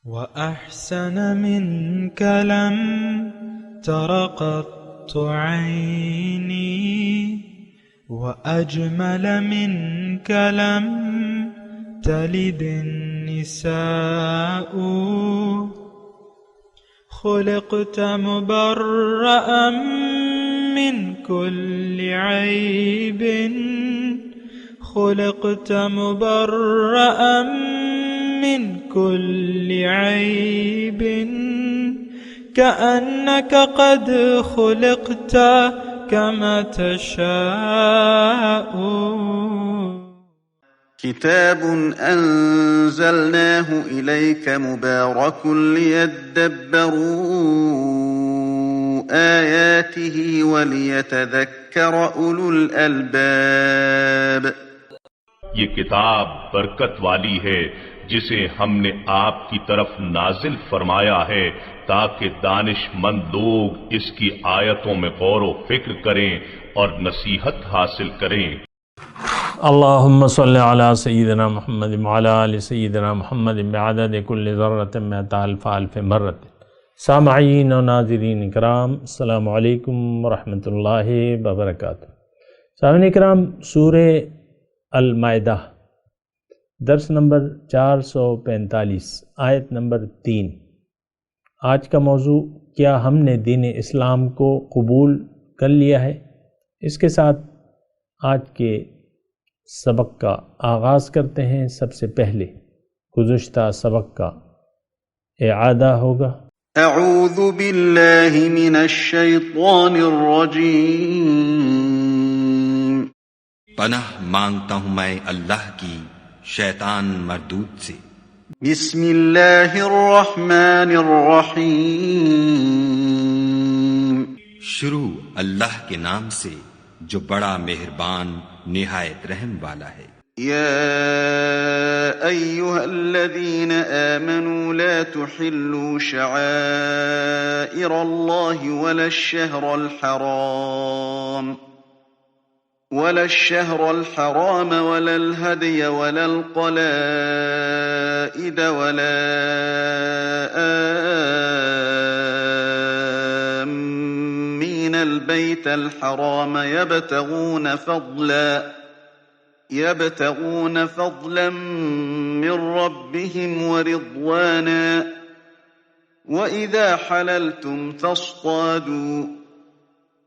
وأحسن منك لم تر قط عيني وأجمل منك لم تلد النساء خلقت مبرأ من كل عيب خلقت مبرأ من كل عيب كأنك قد خلقت كما تشاء. كتاب أنزلناه إليك مبارك ليدبروا آياته وليتذكر أولو الألباب. یہ کتاب برکت والی ہے جسے ہم نے آپ کی طرف نازل فرمایا ہے تاکہ دانش مند لوگ اس کی آیتوں میں غور و فکر کریں اور نصیحت حاصل کریں. اللہم صلی علی سیدنا محمد وعلی آل سیدنا محمد بعدد کل ذرۃ مئۃ الف الف مرۃ. سامعین و ناظرین اکرام، السلام علیکم ورحمۃ اللہ وبرکاتہ. سامعین اکرام، سورہ المائدہ درس نمبر 445 آیت نمبر 3. آج کا موضوع، کیا ہم نے دین اسلام کو قبول کر لیا ہے؟ اس کے ساتھ آج کے سبق کا آغاز کرتے ہیں. سب سے پہلے گزشتہ سبق کا اعادہ ہوگا. اعوذ باللہ من الشیطان الرجیم. پناہ مانگتا ہوں میں اللہ کی شیطان مردود سے. بسم اللہ الرحمن الرحیم. شروع اللہ کے نام سے جو بڑا مہربان نہایت رحم والا ہے. یا ایہا الذین آمنوا لا تحلوا شعائر اللہ ولا الشہر الحرام ولا الهدي ولا القلائد ولا آمين البيت الحرام يبتغون فضلا من ربهم ورضوانا وإذا حللتم فاصطادوا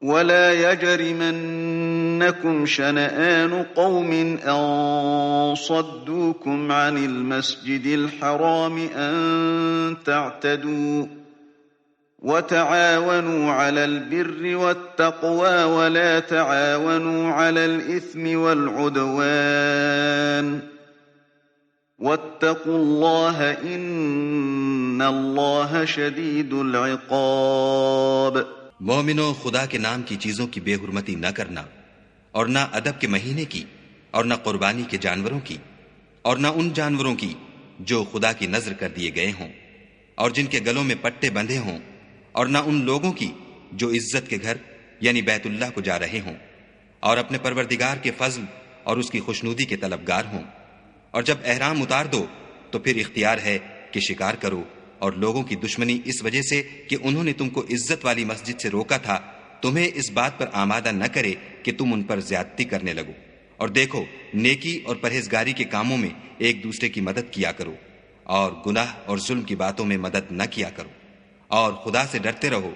ولا يجرمنكم شنآن قوم أن صدوكم عن المسجد الحرام أن تعتدوا وتعاونوا على البر والتقوى ولا تعاونوا على الإثم والعدوان واتقوا الله إن الله شديد العقاب. مومنوں، خدا کے نام کی چیزوں کی بے حرمتی نہ کرنا، اور نہ ادب کے مہینے کی، اور نہ قربانی کے جانوروں کی، اور نہ ان جانوروں کی جو خدا کی نذر کر دیے گئے ہوں اور جن کے گلوں میں پٹے بندھے ہوں، اور نہ ان لوگوں کی جو عزت کے گھر یعنی بیت اللہ کو جا رہے ہوں اور اپنے پروردگار کے فضل اور اس کی خوشنودی کے طلبگار ہوں. اور جب احرام اتار دو تو پھر اختیار ہے کہ شکار کرو، اور لوگوں کی دشمنی اس وجہ سے کہ انہوں نے تم کو عزت والی مسجد سے روکا تھا تمہیں اس بات پر آمادہ نہ کرے کہ تم ان پر زیادتی کرنے لگو. اور دیکھو، نیکی اور پرہیزگاری کے کاموں میں ایک دوسرے کی مدد کیا کرو، اور گناہ اور ظلم کی باتوں میں مدد نہ کیا کرو، اور خدا سے ڈرتے رہو.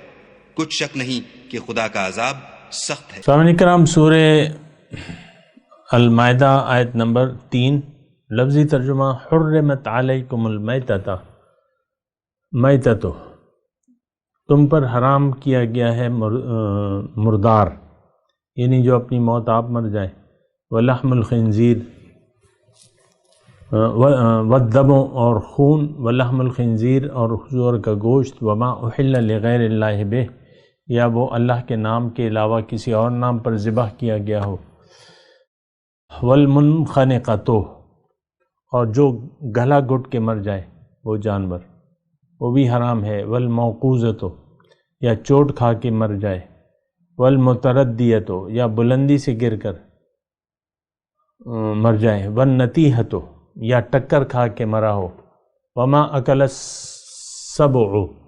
کچھ شک نہیں کہ خدا کا عذاب سخت ہے. سامعین کرام، سورہ المائدہ آیت نمبر 3. لفظی ترجمہ: حرمت علیکم المیتۃ، میتۃ تم پر حرام کیا گیا ہے مردار، یعنی جو اپنی موت آپ مر جائے. ولحم الخنزیر، والدم اور خون، ولحم الخنزیر اور خنزور کا گوشت، وما احل لغیر اللہ بہ یا وہ اللہ کے نام کے علاوہ کسی اور نام پر ذبح کیا گیا ہو. والمنخنقۃ اور جو گلا گھٹ کے مر جائے وہ جانور، وہ بھی حرام ہے. والموقوذۃ یا چوٹ کھا کے مر جائے. والمتردیۃ یا بلندی سے گر کر مر جائے. والنتیحۃ یا ٹکر کھا کے مرا ہو. وما اکل سبع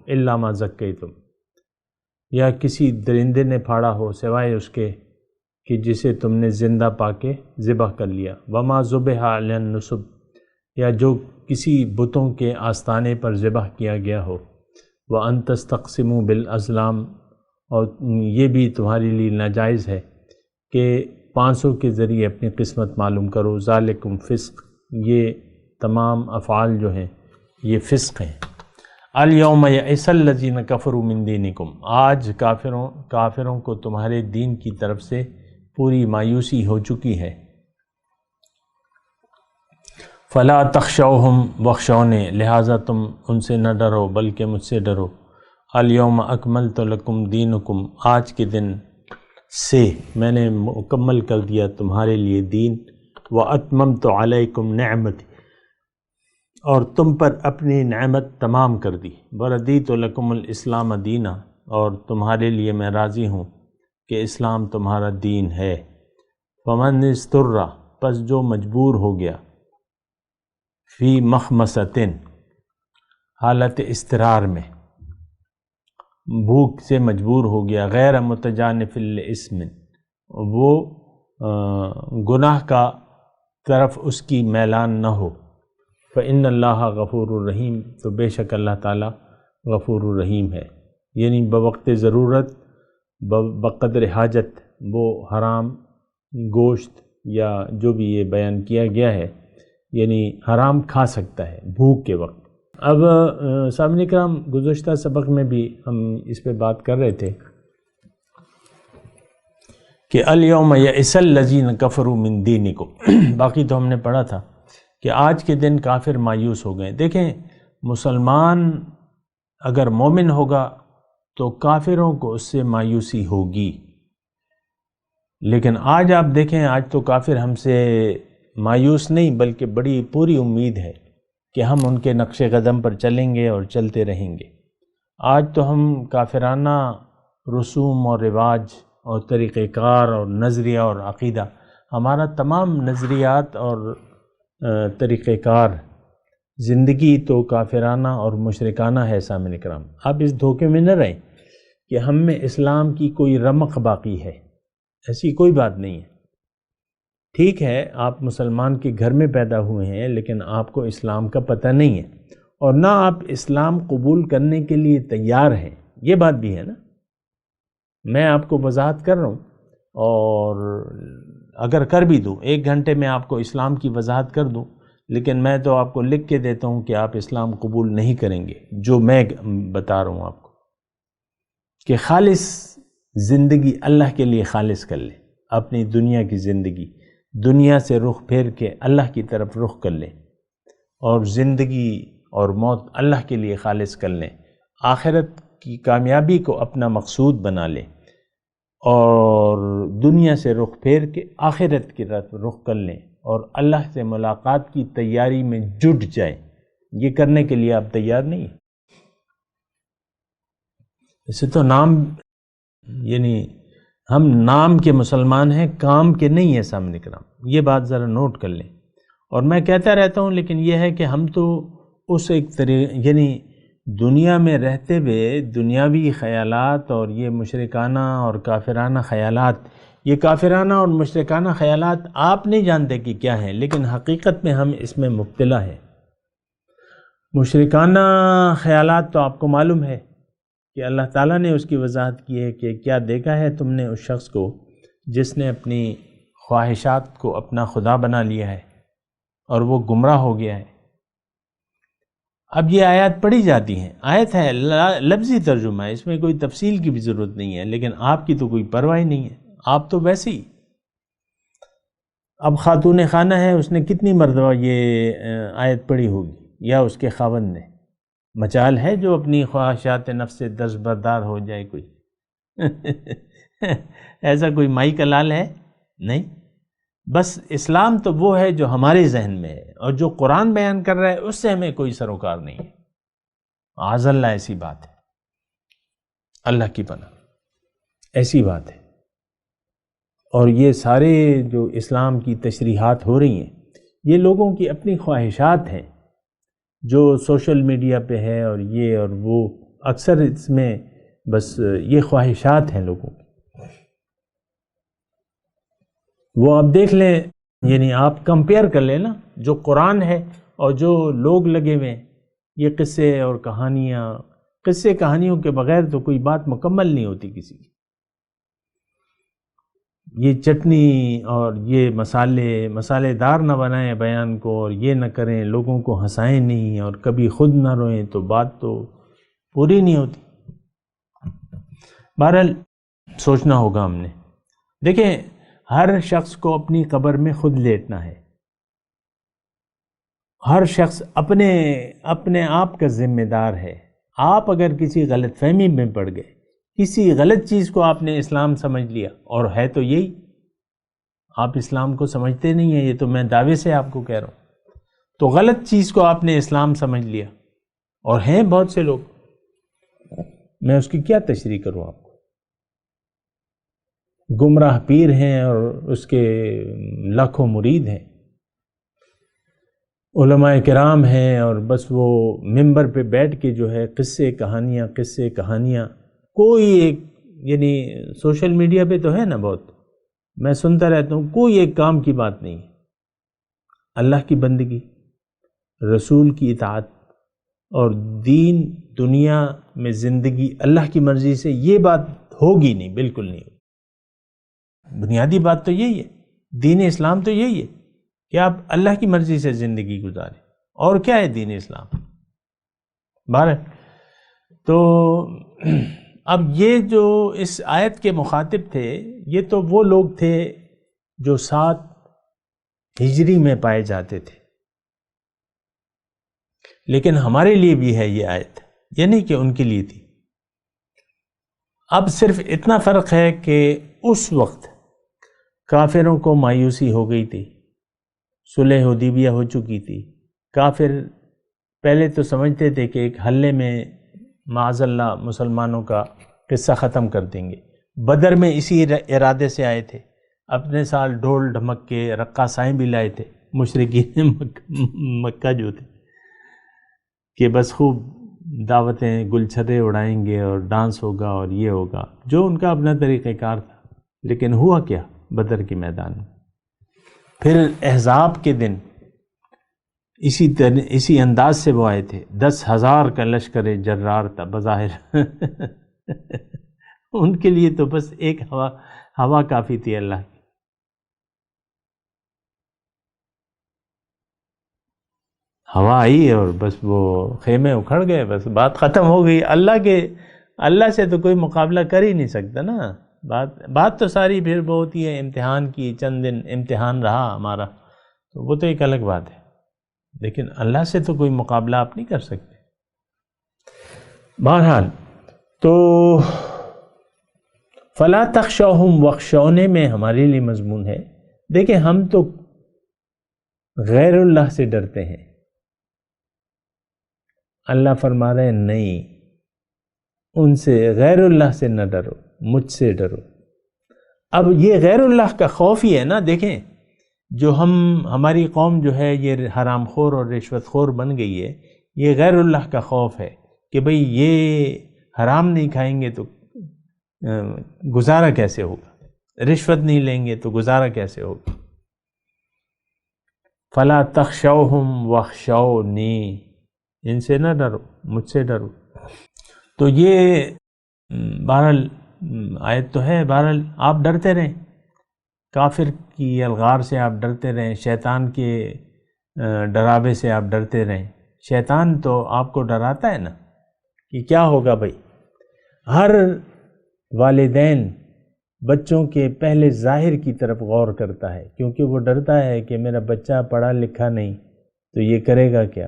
الا ما زکیتم، یا کسی درندے نے پھاڑا ہو سوائے اس کے کہ جسے تم نے زندہ پا کے ذبح کر لیا، وما ذبح علی النصب، یا جو کسی بتوں کے آستانے پر ذبح کیا گیا ہو، وان تستقسموا بالازلام، اور یہ بھی تمہارے لیے ناجائز ہے کہ پانسوں کے ذریعے اپنی قسمت معلوم کرو، ذالکم فسق، یہ تمام افعال جو ہیں یہ فسق ہیں۔ الیوم یئس الذین کفروا من دینکم، آج کافروں کو تمہارے دین کی طرف سے پوری مایوسی ہو چکی ہے۔ فلا تخشوہم واخشونی، لہٰذا تم ان سے نہ ڈرو بلکہ مجھ سے ڈرو۔ الیوم اکملت لکم دینکم، آج کے دن سے میں نے مکمل کر دیا تمہارے لیے دین، واتممت علیکم نعمتی، اور تم پر اپنی نعمت تمام کر دی، وردیت لکم الاسلام دینا، اور تمہارے لیے میں راضی ہوں کہ اسلام تمہارا دین ہے۔ فمن اضطر، پس جو مجبور ہو گیا، فی مخمصۃ، حالت اضطرار میں، بھوک سے مجبور ہو گیا، غیر متجانف لاسم، وہ گناہ کا طرف اس کی میلان نہ ہو، فإن اللہ غفور الرحیم، تو بے شک اللہ تعالیٰ غفور الرحیم ہے، یعنی بوقت ضرورت بقدر حاجت وہ حرام گوشت یا جو بھی یہ بیان کیا گیا ہے یعنی حرام کھا سکتا ہے بھوک کے وقت۔ اب سامعین کرام، گزشتہ سبق میں بھی ہم اس پہ بات کر رہے تھے کہ الیوم یئس الذین کفروا من دینکم، باقی تو ہم نے پڑھا تھا کہ آج کے دن کافر مایوس ہو گئے۔ دیکھیں، مسلمان اگر مومن ہوگا تو کافروں کو اس سے مایوسی ہوگی، لیکن آج آپ دیکھیں، آج تو کافر ہم سے مایوس نہیں بلکہ بڑی پوری امید ہے کہ ہم ان کے نقش قدم پر چلیں گے اور چلتے رہیں گے۔ آج تو ہم کافرانہ رسوم اور رواج اور طریقہ کار اور نظریہ اور عقیدہ، ہمارا تمام نظریات اور طریقہ کار، زندگی تو کافرانہ اور مشرکانہ ہے۔ سامعین کرام، آپ اس دھوکے میں نہ رہیں کہ ہم میں اسلام کی کوئی رمق باقی ہے، ایسی کوئی بات نہیں ہے۔ ٹھیک ہے، آپ مسلمان کے گھر میں پیدا ہوئے ہیں لیکن آپ کو اسلام کا پتہ نہیں ہے، اور نہ آپ اسلام قبول کرنے کے لیے تیار ہیں، یہ بات بھی ہے نا۔ میں آپ کو وضاحت کر رہا ہوں، اور اگر کر بھی دوں، 1 گھنٹے میں آپ کو اسلام کی وضاحت کر دوں، لیکن میں تو آپ کو لکھ کے دیتا ہوں کہ آپ اسلام قبول نہیں کریں گے، جو میں بتا رہا ہوں آپ کو کہ خالص زندگی اللہ کے لیے خالص کر لیں، اپنی دنیا کی زندگی، دنیا سے رخ پھیر کے اللہ کی طرف رخ کر لیں، اور زندگی اور موت اللہ کے لیے خالص کر لیں، آخرت کی کامیابی کو اپنا مقصود بنا لیں، اور دنیا سے رخ پھیر کے آخرت کی طرف رخ کر لیں، اور اللہ سے ملاقات کی تیاری میں جٹ جائیں۔ یہ کرنے کے لیے آپ تیار نہیں ہیں؟ اسے تو نام، یعنی ہم نام کے مسلمان ہیں، کام کے نہیں ہیں۔ سامنے کرام، یہ بات ذرا نوٹ کر لیں۔ اور میں کہتا رہتا ہوں، لیکن یہ ہے کہ ہم تو اس ایک یعنی دنیا میں رہتے ہوئے دنیاوی خیالات اور یہ مشرکانہ اور کافرانہ خیالات، یہ کافرانہ اور مشرکانہ خیالات آپ نہیں جانتے کہ کیا ہیں، لیکن حقیقت میں ہم اس میں مبتلا ہیں۔ مشرکانہ خیالات تو آپ کو معلوم ہے کہ اللہ تعالیٰ نے اس کی وضاحت کی ہے کہ کیا دیکھا ہے تم نے اس شخص کو جس نے اپنی خواہشات کو اپنا خدا بنا لیا ہے اور وہ گمراہ ہو گیا ہے۔ اب یہ آیات پڑھی جاتی ہیں، آیت ہے، لفظی ترجمہ ہے، اس میں کوئی تفصیل کی بھی ضرورت نہیں ہے، لیکن آپ کی تو کوئی پرواہ نہیں ہے، آپ تو ویسے ہی۔ اب خاتون خانہ ہے، اس نے کتنی مرتبہ یہ آیت پڑھی ہوگی، یا اس کے خاوند نے؟ مجال ہے جو اپنی خواہشات نفس سے دستبردار ہو جائے کوئی؟ ایسا کوئی مائی کا لال ہے؟ نہیں۔ بس اسلام تو وہ ہے جو ہمارے ذہن میں ہے، اور جو قرآن بیان کر رہا ہے اس سے ہمیں کوئی سروکار نہیں ہے۔ معاذ اللہ، ایسی بات ہے، اللہ کی پناہ، ایسی بات ہے۔ اور یہ سارے جو اسلام کی تشریحات ہو رہی ہیں، یہ لوگوں کی اپنی خواہشات ہیں، جو سوشل میڈیا پہ ہے اور یہ اور وہ، اکثر اس میں بس یہ خواہشات ہیں لوگوں کی. وہ آپ دیکھ لیں، یعنی آپ کمپیئر کر لیں نا، جو قرآن ہے اور جو لوگ لگے ہوئے ہیں یہ قصے اور کہانیاں. قصے کہانیوں کے بغیر تو کوئی بات مکمل نہیں ہوتی کسی کی. یہ چٹنی اور یہ مسالے دار نہ بنائیں بیان کو، اور یہ نہ کریں، لوگوں کو ہنسائیں نہیں اور کبھی خود نہ روئیں، تو بات تو پوری نہیں ہوتی. بہرحال سوچنا ہوگا ہم نے. دیکھیں، ہر شخص کو اپنی قبر میں خود لیٹنا ہے. ہر شخص اپنے آپ کا ذمہ دار ہے. آپ اگر کسی غلط فہمی میں پڑ گئے، کسی غلط چیز کو آپ نے اسلام سمجھ لیا، اور ہے تو یہی، آپ اسلام کو سمجھتے نہیں ہیں، یہ تو میں دعوے سے آپ کو کہہ رہا ہوں. تو غلط چیز کو آپ نے اسلام سمجھ لیا، اور ہیں بہت سے لوگ، میں اس کی کیا تشریح کروں آپ کو. گمراہ پیر ہیں اور اس کے لاکھوں مرید ہیں، علماء کرام ہیں، اور بس وہ ممبر پہ بیٹھ کے جو ہے قصے کہانیاں کوئی ایک، یعنی سوشل میڈیا پہ تو ہے نا بہت، میں سنتا رہتا ہوں، کوئی ایک کام کی بات نہیں. اللہ کی بندگی، رسول کی اطاعت اور دین دنیا میں زندگی اللہ کی مرضی سے، یہ بات ہوگی نہیں، بالکل نہیں. بنیادی بات تو یہی ہے، دین اسلام تو یہی ہے کہ آپ اللہ کی مرضی سے زندگی گزاریں. اور کیا ہے دین اسلام؟ بہرحال تو اب یہ جو اس آیت کے مخاطب تھے، یہ تو وہ لوگ تھے جو 7 ہجری میں پائے جاتے تھے. لیکن ہمارے لیے بھی ہے یہ آیت، یہ نہیں کہ ان کے لیے تھی. اب صرف اتنا فرق ہے کہ اس وقت کافروں کو مایوسی ہو گئی تھی، صلح حدیبیہ ہو چکی تھی. کافر پہلے تو سمجھتے تھے کہ ایک حلے میں معاذ اللہ مسلمانوں کا قصہ ختم کر دیں گے. بدر میں اسی ارادے سے آئے تھے. اپنے سال ڈھول ڈھمک کے رقاصائیں بھی لائے تھے مشرکین مکہ جو تھے، کہ بس خوب دعوتیں، گلچھرے اڑائیں گے اور ڈانس ہوگا اور یہ ہوگا، جو ان کا اپنا طریقہ کار تھا. لیکن ہوا کیا بدر کے میدان میں؟ پھر احزاب کے دن اسی انداز سے وہ آئے تھے. 10,000 کا لشکر جرار تھا بظاہر ان کے لیے تو بس ایک ہوا کافی تھی اللہ کی. ہوا آئی اور بس وہ خیمے اکھڑ گئے، بس بات ختم ہو گئی. اللہ سے تو کوئی مقابلہ کر ہی نہیں سکتا نا. بات تو ساری پھر وہ ہوتی ہے امتحان کی. چند دن امتحان رہا ہمارا، تو وہ تو ایک الگ بات ہے، لیکن اللہ سے تو کوئی مقابلہ آپ نہیں کر سکتے. بہرحال تو فلا تخشوہم واخشونی میں ہمارے لیے مضمون ہے. دیکھیں، ہم تو غیر اللہ سے ڈرتے ہیں. اللہ فرما رہے ہیں نہیں، ان سے، غیر اللہ سے نہ ڈرو، مجھ سے ڈرو. اب یہ غیر اللہ کا خوف ہی ہے نا. دیکھیں، جو ہماری قوم جو ہے یہ حرام خور اور رشوت خور بن گئی ہے، یہ غیر اللہ کا خوف ہے کہ بھئی یہ حرام نہیں کھائیں گے تو گزارا کیسے ہوگا، رشوت نہیں لیں گے تو گزارا کیسے ہوگا. فلا تخشوہم واخشونی، ان سے نہ ڈرو، مجھ سے ڈرو. تو یہ بہرحال آیت تو ہے. بہرحال آپ ڈرتے رہیں، کافر کی الغار سے آپ ڈرتے رہیں، شیطان کے ڈراوے سے آپ ڈرتے رہیں. شیطان تو آپ کو ڈراتا ہے نا کہ کیا ہوگا بھائی. ہر والدین بچوں کے پہلے ظاہر کی طرف غور کرتا ہے، کیونکہ وہ ڈرتا ہے کہ میرا بچہ پڑھا لکھا نہیں تو یہ کرے گا کیا.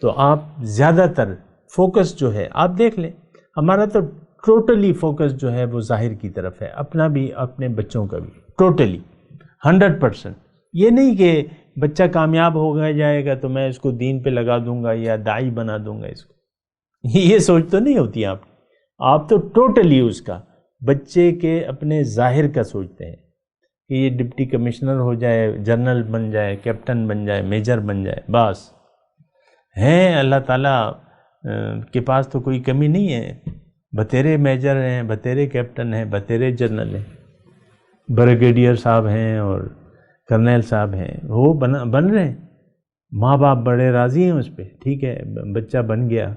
تو آپ زیادہ تر فوکس جو ہے، آپ دیکھ لیں، ہمارا تو ٹوٹلی فوکس جو ہے وہ ظاہر کی طرف ہے، اپنا بھی اپنے بچوں کا بھی، ٹوٹلی 100%. یہ نہیں کہ بچہ کامیاب ہو جائے گا تو میں اس کو دین پہ لگا دوں گا یا داعی بنا دوں گا اس کو. یہ سوچ تو نہیں ہوتی آپ تو ٹوٹلی اس کا، بچے کے اپنے ظاہر کا سوچتے ہیں کہ یہ ڈپٹی کمشنر ہو جائے، جنرل بن جائے، کیپٹن بن جائے، میجر بن جائے، بس ہیں اللہ تعالیٰ کے پاس تو کوئی کمی نہیں ہے، بتیرے میجر ہیں، بتیرے کیپٹن ہیں، بتیرے جنرل ہیں، بریگیڈیئر صاحب ہیں اور کرنیل صاحب ہیں، وہ بن رہے ہیں، ماں باپ بڑے راضی ہیں اس پہ، ٹھیک ہے بچہ بن گیا،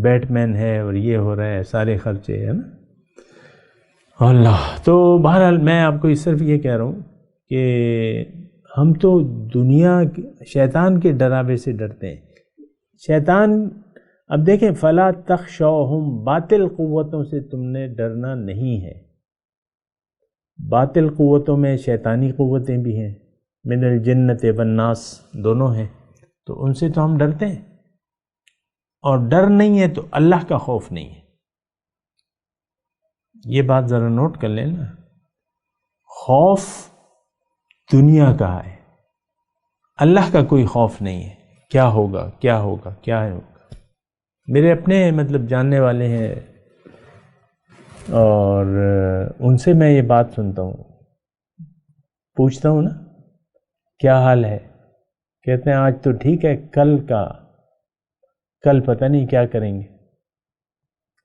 بیٹ مین ہے اور یہ ہو رہا ہے، سارے خرچے ہے نا اللہ۔ تو بہرحال میں آپ کو صرف یہ کہہ رہا ہوں کہ ہم تو دنیا شیطان کے ڈراوے سے ڈرتے ہیں۔ شیطان اب دیکھیں فلا تخشوہم، باطل قوتوں سے تم نے ڈرنا نہیں ہے۔ باطل قوتوں میں شیطانی قوتیں بھی ہیں، من الجنت والناس دونوں ہیں، تو ان سے تو ہم ڈرتے ہیں، اور ڈر نہیں ہے تو اللہ کا خوف نہیں ہے۔ یہ بات ذرا نوٹ کر لیں نا، خوف دنیا کا ہے، اللہ کا کوئی خوف نہیں ہے۔ کیا ہوگا کیا ہوگا کیا ہوگا۔ میرے اپنے مطلب جاننے والے ہیں اور ان سے میں یہ بات سنتا ہوں، پوچھتا ہوں نا کیا حال ہے، کہتے ہیں آج تو ٹھیک ہے، کل پتہ نہیں کیا کریں گے،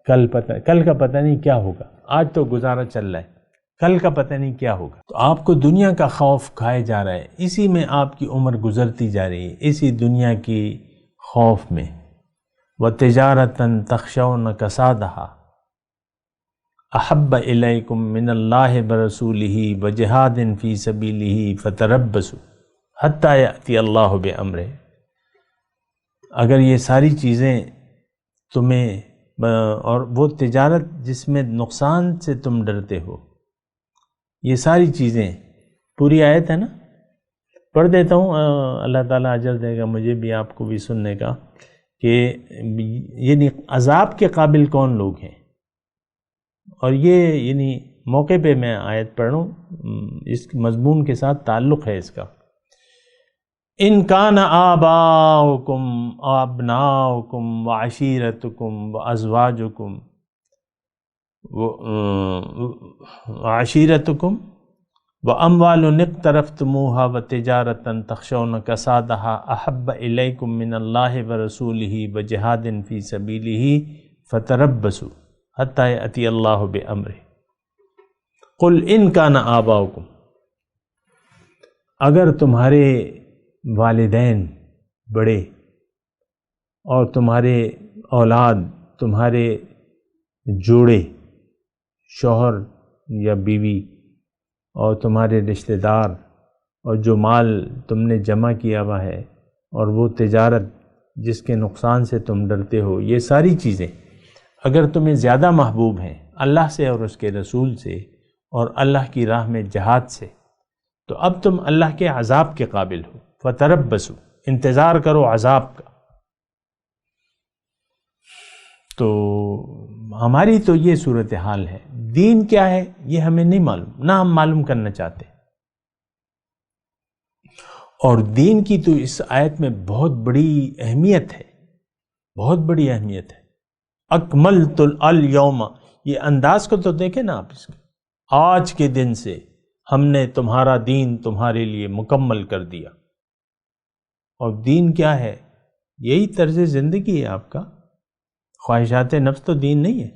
کل کا پتہ نہیں کیا ہوگا، آج تو گزارا چل رہا ہے، کل کا پتہ نہیں کیا ہوگا۔ تو آپ کو دنیا کا خوف کھائے جا رہا ہے، اسی میں آپ کی عمر گزرتی جا رہی ہے، اسی دنیا کی خوف میں۔ وَتِجَارَةً تَخْشَوْنَ كَسَادَهَا احب الیکم من اللہ برسولہ وجہاد فی سبیلہ فتربصوا حتی یأتی اللہ بامرہ۔ اگر یہ ساری چیزیں تمہیں اور وہ تجارت جس میں نقصان سے تم ڈرتے ہو، یہ ساری چیزیں، پوری آیت ہے نا، پڑھ دیتا ہوں، اللہ تعالیٰ اجر دے گا مجھے بھی آپ کو بھی سننے کا، کہ یعنی عذاب کے قابل کون لوگ ہیں۔ اور یہ یعنی موقع پہ میں آیت پڑھ رہا ہوں، اس مضمون کے ساتھ تعلق ہے اس کا۔ ان کان آباؤکم وابناؤکم وعشیرتکم وازواجکم وعشیرتکم واموال اقترفتموها وتجارة تخشون کسادها احب الیکم من اللہ ورسولہ وجہاد فی سبیلہ فتربصوا حتی یأتی اللہ بامرہ۔ قل ان کان آباؤکم، اگر تمہارے والدین بڑے اور تمہارے اولاد، تمہارے جوڑے، شوہر یا بیوی، اور تمہارے رشتہ دار، اور جو مال تم نے جمع کیا ہوا ہے، اور وہ تجارت جس کے نقصان سے تم ڈرتے ہو، یہ ساری چیزیں اگر تمہیں زیادہ محبوب ہیں اللہ سے اور اس کے رسول سے اور اللہ کی راہ میں جہاد سے، تو اب تم اللہ کے عذاب کے قابل ہو۔ فتربصوا، انتظار کرو عذاب کا۔ تو ہماری تو یہ صورتحال ہے۔ دین کیا ہے یہ ہمیں نہیں معلوم، نہ ہم معلوم کرنا چاہتے۔ اور دین کی تو اس آیت میں بہت بڑی اہمیت ہے، بہت بڑی اہمیت ہے۔ اکملت الیوم، یہ انداز کو تو دیکھیں نا آپ اس کے، آج کے دن سے ہم نے تمہارا دین تمہارے لیے مکمل کر دیا۔ اور دین کیا ہے؟ یہی طرز زندگی ہے آپ کا، خواہشات نفس تو دین نہیں ہے۔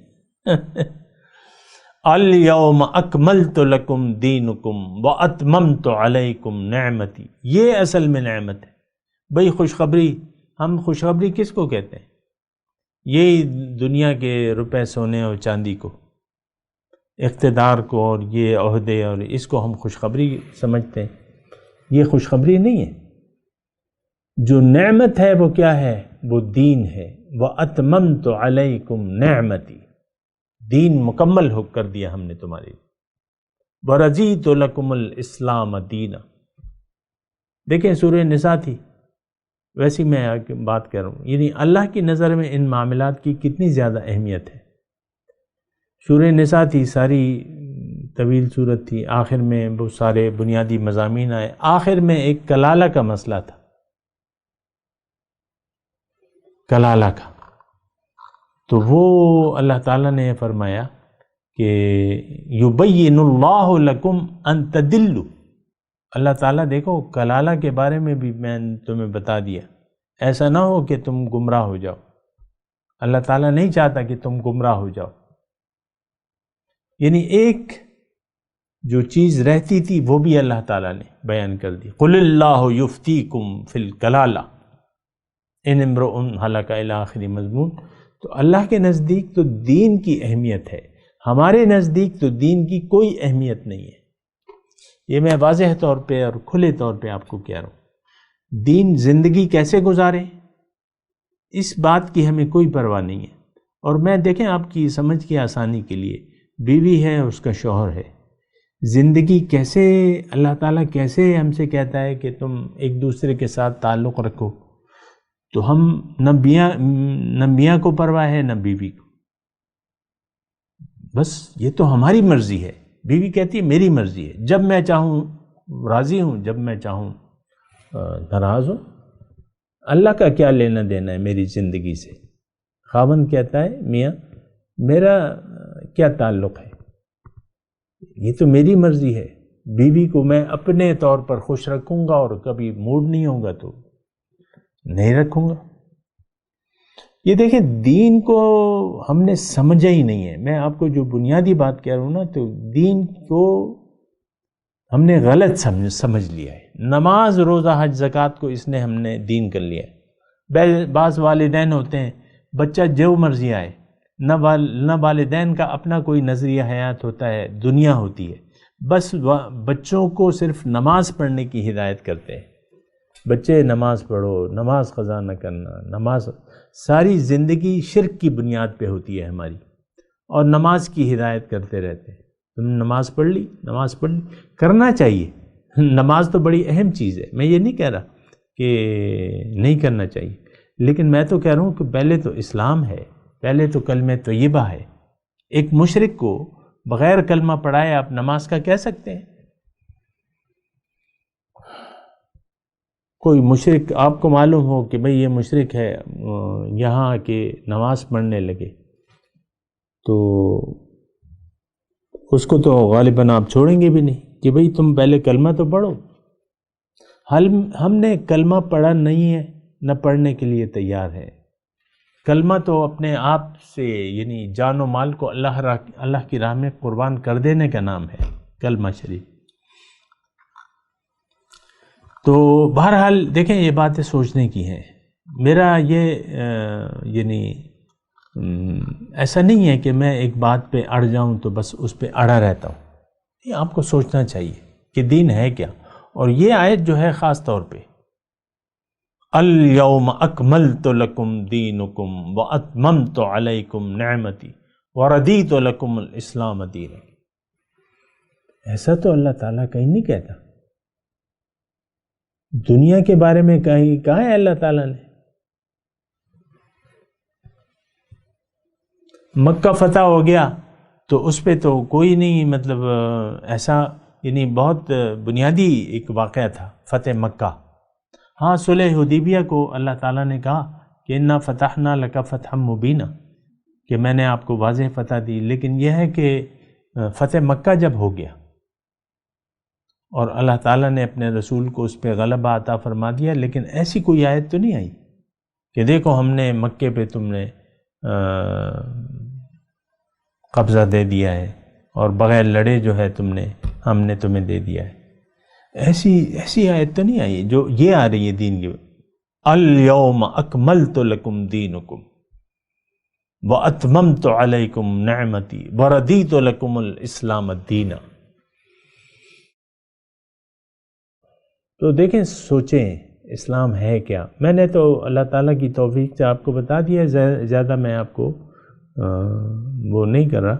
الیوم اکملت لکم دینکم واتممت علیکم نعمتی، یہ اصل میں نعمت ہے بھئی۔ خوشخبری، ہم خوشخبری کس کو کہتے ہیں؟ یہی دنیا کے روپے سونے اور چاندی کو، اقتدار کو، اور یہ عہدے، اور اس کو ہم خوشخبری سمجھتے ہیں۔ یہ خوشخبری نہیں ہے۔ جو نعمت ہے وہ کیا ہے؟ وہ دین ہے۔ وَأَتْمَمْتُ عَلَيْكُمْ نِعْمَتِي، دین مکمل ہو کر دیا ہم نے تمہارے لیے۔ وَرَضِيتُ لَكُمُ الْإِسْلَامَ دِينًا، دیکھیں سورہ نساء تھی، ویسی میں بات کر رہا ہوں، یعنی اللہ کی نظر میں ان معاملات کی کتنی زیادہ اہمیت ہے۔ سورہ نساء تھی، ساری طویل صورت تھی، آخر میں بہت سارے بنیادی مضامین آئے، آخر میں ایک کلالہ کا مسئلہ تھا، کلالہ کا۔ تو وہ اللہ تعالیٰ نے فرمایا کہ یبین اللہ لکم ان تدلوا، اللہ تعالیٰ دیکھو کلالہ کے بارے میں بھی میں تمہیں بتا دیا ایسا نہ ہو کہ تم گمراہ ہو جاؤ. اللہ تعالیٰ نہیں چاہتا کہ تم گمراہ ہو جاؤ. یعنی ایک جو چیز رہتی تھی وہ بھی اللہ تعالیٰ نے بیان کر دی. قل اللہ یفتیکم فی الکلالہ ان امرؤ ہلک الی آخری مضمون. تو اللہ کے نزدیک تو دین کی اہمیت ہے، ہمارے نزدیک تو دین کی کوئی اہمیت نہیں ہے. یہ میں واضح طور پہ اور کھلے طور پہ آپ کو کہہ رہا ہوں. دین زندگی کیسے گزارے اس بات کی ہمیں کوئی پرواہ نہیں ہے. اور میں دیکھیں آپ کی سمجھ کی آسانی کے لیے، بیوی ہے اور اس کا شوہر ہے، زندگی کیسے اللہ تعالیٰ کیسے ہم سے کہتا ہے کہ تم ایک دوسرے کے ساتھ تعلق رکھو، تو ہم نہ میاں کو پرواہ ہے نہ بیوی کو. بس یہ تو ہماری مرضی ہے. بیوی کہتی ہے میری مرضی ہے، جب میں چاہوں راضی ہوں، جب میں چاہوں ناراض ہوں. اللہ کا کیا لینا دینا ہے میری زندگی سے؟ خاوند کہتا ہے میاں میرا کیا تعلق ہے، یہ تو میری مرضی ہے. بیوی کو میں اپنے طور پر خوش رکھوں گا اور کبھی موڈ نہیں ہوگا تو نہیں رکھوں گا. یہ دیکھیں دین کو ہم نے سمجھا ہی نہیں ہے. میں آپ کو جو بنیادی بات کہہ رہا ہوں نا، تو دین کو ہم نے غلط سمجھ لیا ہے. نماز، روزہ، حج، زکوٰۃ کو اس نے ہم نے دین کر لیا ہے. بعض والدین ہوتے ہیں بچہ جو مرضی آئے، نہ والدین کا اپنا کوئی نظریہ حیات ہوتا ہے، دنیا ہوتی ہے. بس بچوں کو صرف نماز پڑھنے کی ہدایت کرتے ہیں. بچے نماز پڑھو، نماز قضا نہ کرنا. نماز ساری زندگی شرک کی بنیاد پہ ہوتی ہے ہماری، اور نماز کی ہدایت کرتے رہتے ہیں. تم نماز پڑھ لی، نماز پڑھ لی. کرنا چاہیے، نماز تو بڑی اہم چیز ہے. میں یہ نہیں کہہ رہا کہ نہیں کرنا چاہیے، لیکن میں تو کہہ رہا ہوں کہ پہلے تو اسلام ہے، پہلے تو کلمہ طیبہ ہے. ایک مشرک کو بغیر کلمہ پڑھائے آپ نماز کا کہہ سکتے ہیں؟ کوئی مشرک آپ کو معلوم ہو کہ بھئی یہ مشرک ہے، یہاں کے نماز پڑھنے لگے، تو اس کو تو غالباً آپ چھوڑیں گے بھی نہیں کہ بھئی تم پہلے کلمہ تو پڑھو. ہم نے کلمہ پڑھا نہیں ہے، نہ پڑھنے کے لیے تیار ہے. کلمہ تو اپنے آپ سے یعنی جان و مال کو اللہ کی راہ میں قربان کر دینے کا نام ہے کلمہ شریف. تو بہرحال دیکھیں یہ باتیں سوچنے کی ہیں. میرا یہ یعنی ایسا نہیں ہے کہ میں ایک بات پہ اڑ جاؤں تو بس اس پہ اڑا رہتا ہوں. یہ آپ کو سوچنا چاہیے کہ دین ہے کیا. اور یہ آیت جو ہے خاص طور پہ الیوم اکملت لکم دینکم واتممت علیکم نعمتی وردیت لکم الاسلام دینا. ایسا تو اللہ تعالیٰ کہیں نہیں کہتا. دنیا کے بارے میں کہا ہے اللہ تعالیٰ نے. مکہ فتح ہو گیا تو اس پہ تو کوئی نہیں، مطلب ایسا یعنی بہت بنیادی ایک واقعہ تھا فتح مکہ. ہاں صلح حدیبیہ کو اللہ تعالیٰ نے کہا کہ انا فتحنا لک فتحا مبینا، کہ میں نے آپ کو واضح فتح دی. لیکن یہ ہے کہ فتح مکہ جب ہو گیا اور اللہ تعالیٰ نے اپنے رسول کو اس پہ غلبہ عطا فرما دیا، لیکن ایسی کوئی آیت تو نہیں آئی کہ دیکھو ہم نے مکے پہ تم نے قبضہ دے دیا ہے اور بغیر لڑے جو ہے ہم نے تمہیں دے دیا ہے. ایسی آیت تو نہیں آئی جو یہ آ رہی ہے دین کی. الیوم اکملت لکم دینکم واتممت علیکم نعمتی وردیت لکم الاسلام دینا. تو دیکھیں سوچیں اسلام ہے کیا. میں نے تو اللہ تعالیٰ کی توفیق سے آپ کو بتا دیا ہے، زیادہ میں آپ کو وہ نہیں کر رہا.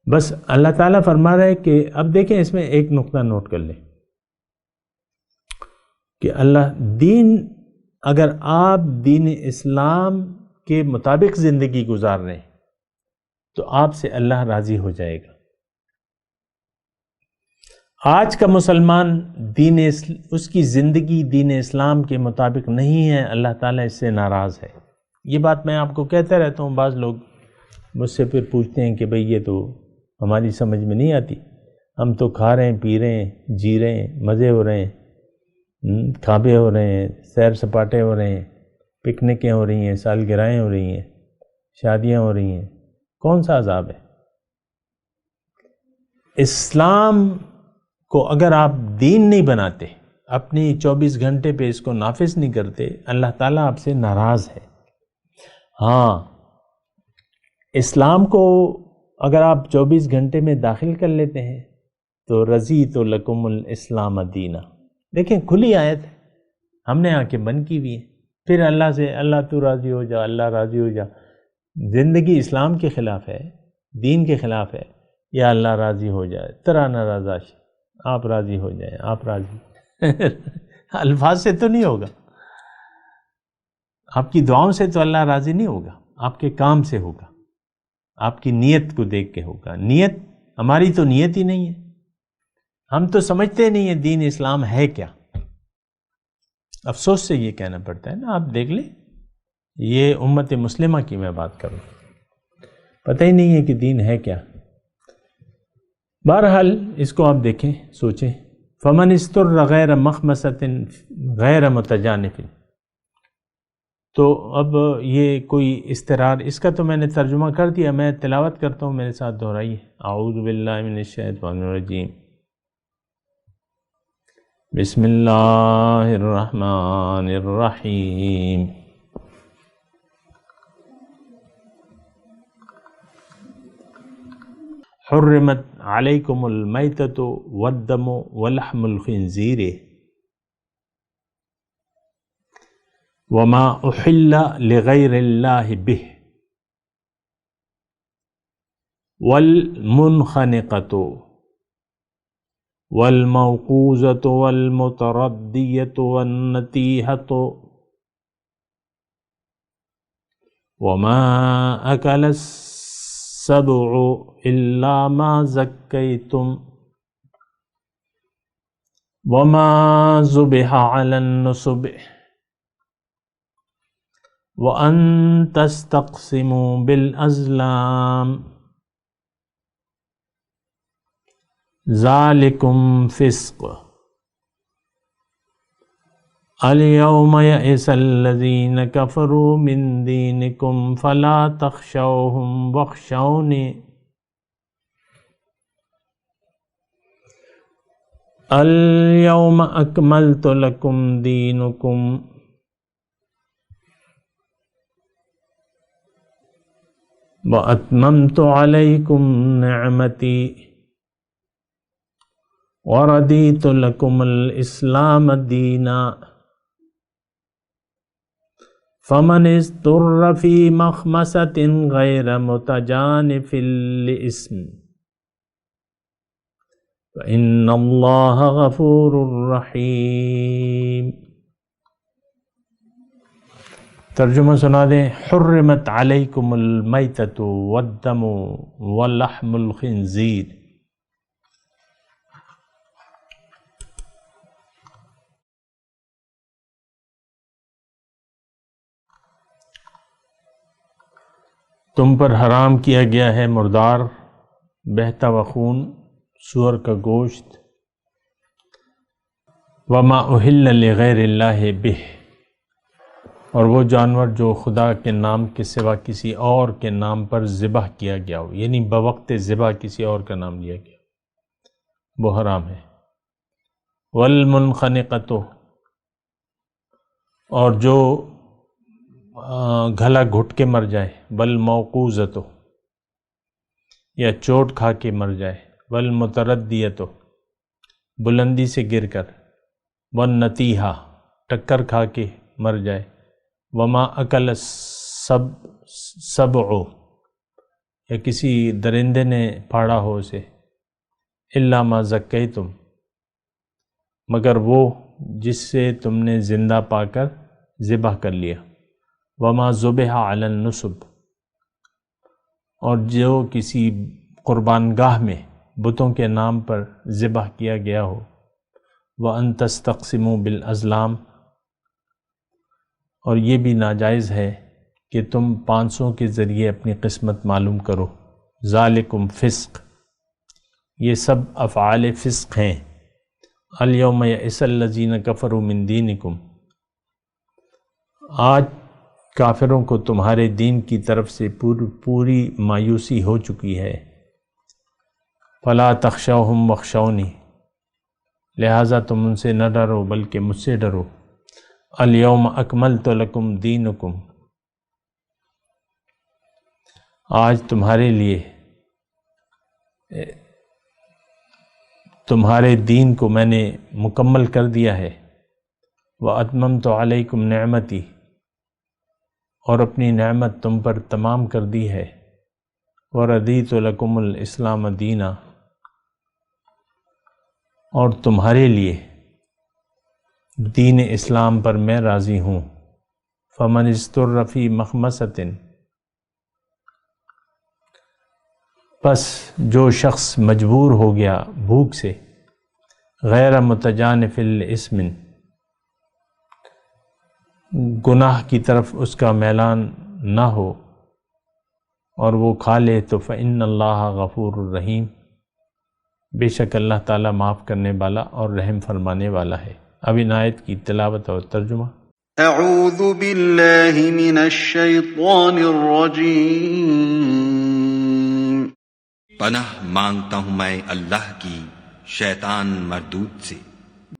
بس اللہ تعالیٰ فرما رہا ہے کہ اب دیکھیں اس میں ایک نقطہ نوٹ کر لیں کہ اللہ دین، اگر آپ دین اسلام کے مطابق زندگی گزار رہے ہیں تو آپ سے اللہ راضی ہو جائے گا. آج کا مسلمان اس کی زندگی دین اسلام کے مطابق نہیں ہے، اللہ تعالیٰ اس سے ناراض ہے. یہ بات میں آپ کو کہتا رہتا ہوں. بعض لوگ مجھ سے پھر پوچھتے ہیں کہ بھئی یہ تو ہماری سمجھ میں نہیں آتی، ہم تو کھا رہے ہیں، پی رہے ہیں، جی رہے ہیں، مزے ہو رہے ہیں، کھابے ہو رہے ہیں، سیر سپاٹے ہو رہے ہیں، پکنکیں ہو رہی ہیں، سالگرہیں ہو رہی ہیں، شادیاں ہو رہی ہیں، کون سا عذاب ہے؟ اسلام کو اگر آپ دین نہیں بناتے، اپنی 24 گھنٹے پہ اس کو نافذ نہیں کرتے، اللہ تعالیٰ آپ سے ناراض ہے۔ ہاں، اسلام کو اگر آپ 24 گھنٹے میں داخل کر لیتے ہیں تو رضیت لکم الاسلام دینا، دیکھیں کھلی آیت ہے، ہم نے آنکھیں بند کی ہوئی ہیں، پھر اللہ سے اللہ تو راضی ہو جا، اللہ راضی ہو جا۔ زندگی اسلام کے خلاف ہے، دین کے خلاف ہے، یا اللہ راضی ہو جائے، ترانہ رضاش، آپ راضی ہو جائیں، آپ راضی الفاظ سے تو نہیں ہوگا، آپ کی دعاؤں سے تو اللہ راضی نہیں ہوگا، آپ کے کام سے ہوگا، آپ کی نیت کو دیکھ کے ہوگا۔ نیت ہماری تو نیت ہی نہیں ہے، ہم تو سمجھتے نہیں ہیں دین اسلام ہے کیا۔ افسوس سے یہ کہنا پڑتا ہے نا، آپ دیکھ لیں، یہ امت مسلمہ کی میں بات کروں، پتہ ہی نہیں ہے کہ دین ہے کیا۔ بہرحال اس کو آپ دیکھیں، سوچیں، فمن استر غیر مخمصۃ غیر متجانف، تو اب یہ کوئی استرار، اس کا تو میں نے ترجمہ کر دیا، میں تلاوت کرتا ہوں، میرے ساتھ دہرائیے۔ اعوذ باللہ من الشیطان الرجیم، بسم اللہ الرحمن الرحیم۔ حرمت علیکم المیتۃ والدم ولحم الخنزیر وما احل لغیر اللہ بہ والمنخنقۃ والموقوذۃ والمتردیۃ والنطیحۃ وما اکل السبع الا ما زکیتم وما ذبح علی النصب وَأَن تَسْتَقْسِمُوا بِالْأَزْلَامِ ذَلِكُمْ فِسْقٌ الْيَوْمَ يَئِسَ الَّذِينَ كَفَرُوا مِن دِينِكُمْ فَلَا تَخْشَوْهُمْ وَاخْشَوْنِ الْيَوْمَ أَكْمَلْتُ لَكُمْ دِينَكُمْ وَأَتْمَمْتُ عَلَيْكُمْ نِعْمَتِي وَرَضِيتُ لَكُمُ الْإِسْلَامَ دِينًا فَمَنِ اضْطُرَّ فِي مَخْمَصَةٍ غَيْرَ مُتَجَانِفٍ لِإِثْمٍ فَإِنَّ اللَّهَ غَفُورٌ رَحِيمٌ۔ ترجمہ سنا دیں۔ حرمت علیکم المیتۃ والدم ولحم الخنزیر، تم پر حرام کیا گیا ہے مردار، بہتا ہوا خون، سور کا گوشت، وما احل لغیر اللہ بہ، اور وہ جانور جو خدا کے نام کے سوا کسی اور کے نام پر ذبح کیا گیا ہو، یعنی بوقت ذبح کسی اور کا نام لیا گیا، وہ حرام ہے۔ والمنخنقۃ، اور جو گھلا گھٹ کے مر جائے، والموقوذۃ، یا چوٹ کھا کے مر جائے، والمتردیۃ، بلندی سے گر کر، والنطیحہ، ٹکر کھا کے مر جائے، وما اکل السبع، یا کسی درندے نے پھاڑا ہو اسے، الا ما زکیتم، مگر وہ جس سے تم نے زندہ پا کر ذبح کر لیا، وما ذبح علی النصب، اور جو کسی قربان گاہ میں بتوں کے نام پر ذبح کیا گیا ہو، وَأَن تَسْتَقْسِمُوا بِالْأَزْلَامِ، اور یہ بھی ناجائز ہے کہ تم پانسوں کے ذریعے اپنی قسمت معلوم کرو۔ ذالکم فسق، یہ سب افعال فسق ہیں۔ الیوم یئس الذین کفروا من دینکم، آج کافروں کو تمہارے دین کی طرف سے پوری مایوسی ہو چکی ہے، فلا تخشوہم واخشونی، لہٰذا تم ان سے نہ ڈرو بلکہ مجھ سے ڈرو، الیوم اکملت لکم دینکم، آج تمہارے لیے تمہارے دین کو میں نے مکمل کر دیا ہے، وَأَتْمَمْتُ عَلَيْكُمْ نِعْمَتِي، اور اپنی نعمت تم پر تمام کر دی ہے، وَرَضِيتُ لَكُمُ الْإِسْلَامَ دِينًا، اور تمہارے لیے دین اسلام پر میں راضی ہوں، فَمَنِ اسْتُرَّ فِي مَخْمَصَةٍ، پس جو شخص مجبور ہو گیا بھوک سے، غیر متجانف لإثم، گناہ کی طرف اس کا میلان نہ ہو اور وہ کھا لے، تو فإن اللہ غفور الرحیم، بے شک اللہ تعالیٰ معاف کرنے والا اور رحم فرمانے والا ہے۔ اب ان آیت کی تلاوت اور ترجمہ۔ اعوذ باللہ من الشیطان الرجیم، پناہ مانگتا ہوں میں اللہ کی شیطان مردود سے۔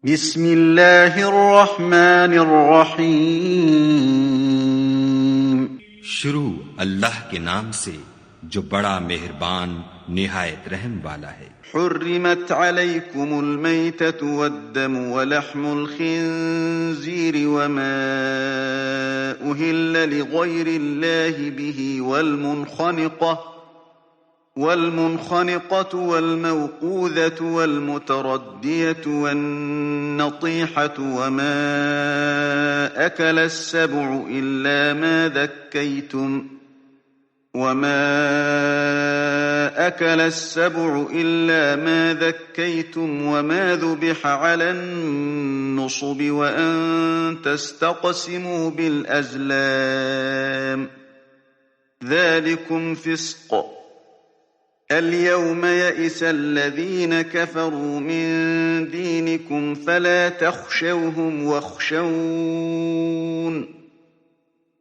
بسم اللہ الرحمن الرحیم، شروع اللہ کے نام سے جو بڑا مہربان نہایت رحم والا ہے۔ حرمت علیکم المیتۃ والدم ولحم الخنزیر وما أهل لغیر اللہ به والمنخنقة والموقوذة والمتردية والنطيحة وما أكل السبع إلا ما ذكيتم وما ذبح على النصب وأن تستقسموا بالأزلام ذلكم فسق اليوم يئس الذين كفروا من دينكم فلا تخشوهم واخشون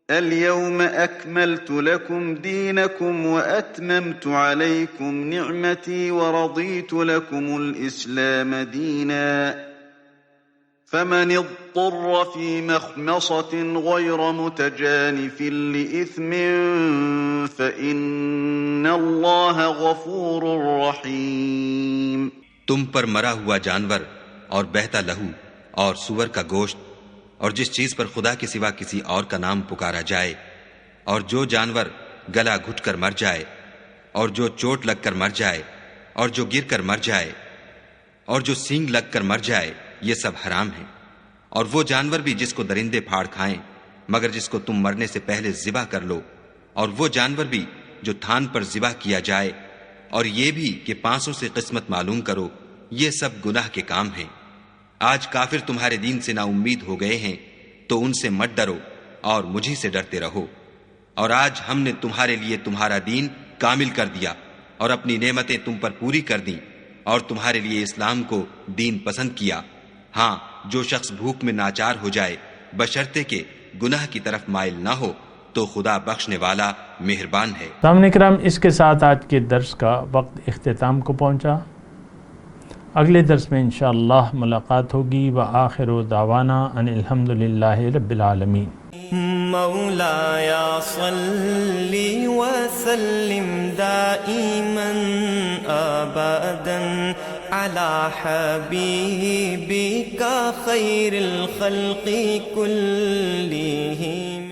اليوم أكملت لكم دينكم وأتممت عليكم نعمتي ورضيت لكم الإسلام دينا فمن اضطر في مخمصة غير متجانف لإثم فإن الله غفور رحيم۔ تم پر مرا ہوا جانور اور بہتا لہو اور سور کا گوشت اور جس چیز پر خدا کے سوا کسی اور کا نام پکارا جائے، اور جو جانور گلا گھٹ کر مر جائے، اور جو چوٹ لگ کر مر جائے، اور جو گر کر مر جائے، اور جو سینگ لگ کر مر جائے، یہ سب حرام ہیں۔ اور وہ جانور بھی جس کو درندے پھاڑ کھائیں مگر جس کو تم مرنے سے پہلے ذبح کر لو، اور وہ جانور بھی جو تھان پر ذبح کیا جائے، اور یہ بھی کہ پانسوں سے قسمت معلوم کرو، یہ سب گناہ کے کام ہیں۔ آج کافر تمہارے دین سے نا امید ہو گئے ہیں تو ان سے مت ڈرو اور مجھی سے ڈرتے رہو۔ اور آج ہم نے تمہارے لیے تمہارا دین کامل کر دیا اور اپنی نعمتیں تم پر پوری کر دیں اور تمہارے لیے اسلام کو دین پسند کیا۔ ہاں، جو شخص بھوک میں ناچار ہو جائے بشرطے کہ گناہ کی طرف مائل نہ ہو تو خدا بخشنے والا مہربان ہے۔ سامعین کرام، اس کے ساتھ آج کے درس کا وقت اختتام کو پہنچا۔ اگلے درس میں انشاءاللہ ملاقات ہوگی۔ وآخر دعوانا ان الحمدللہ رب العالمین۔ مولایا صلی وسلم دائما ابدا علی حبیبک خیر الخلق کلہم۔